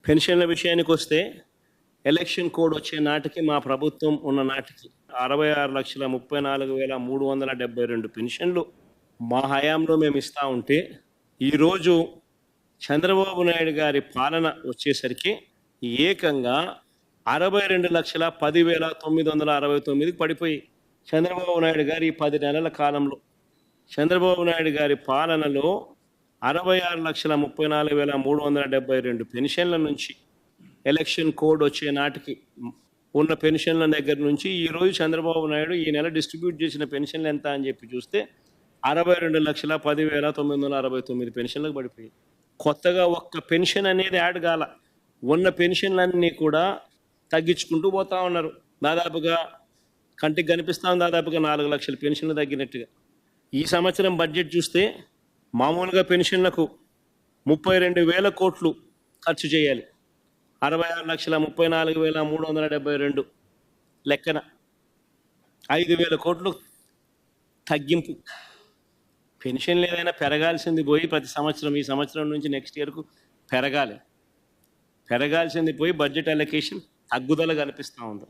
పెన్షన్ల విషయానికి వస్తే ఎలక్షన్ కోడ్ వచ్చే నాటికి మా ప్రభుత్వం ఉన్న నాటికి 66,34,372 పెన్షన్లు మా హయాంలో మేము ఇస్తూ ఉంటే ఈరోజు చంద్రబాబు నాయుడు గారి పాలన వచ్చేసరికి ఏకంగా 62,10,969కి పడిపోయి చంద్రబాబు నాయుడు గారి 10 నెలల కాలంలో చంద్రబాబు నాయుడు గారి పాలనలో 66,34,372 పెన్షన్ల నుంచి ఎలక్షన్ కోడ్ వచ్చే నాటికి ఉన్న పెన్షన్ల దగ్గర నుంచి ఈరోజు చంద్రబాబు నాయుడు ఈ నెల డిస్ట్రిబ్యూట్ చేసిన పెన్షన్లు ఎంత అని చెప్పి చూస్తే 62,10,969 పెన్షన్లకు పడిపోయి కొత్తగా ఒక్క పెన్షన్ అనేది యాడ్ కాల. ఉన్న పెన్షన్లన్నీ కూడా తగ్గించుకుంటూ పోతా ఉన్నారు. దాదాపుగా కంటికి కనిపిస్తాం, దాదాపుగా 4 లక్షల పెన్షన్లు తగ్గినట్టుగా. ఈ సంవత్సరం బడ్జెట్ చూస్తే మామూలుగా పెన్షన్లకు 32,000 కోట్లు ఖర్చు చేయాలి. 66,34,372 లెక్కన 5,000 కోట్లు తగ్గింపు. పెన్షన్లు ఏదైనా పెరగాల్సింది పోయి ప్రతి సంవత్సరం ఈ సంవత్సరం నుంచి నెక్స్ట్ ఇయర్కు పెరగాల్సింది పోయి బడ్జెట్ అలొకేషన్ తగ్గుదల కనిపిస్తూ ఉంది.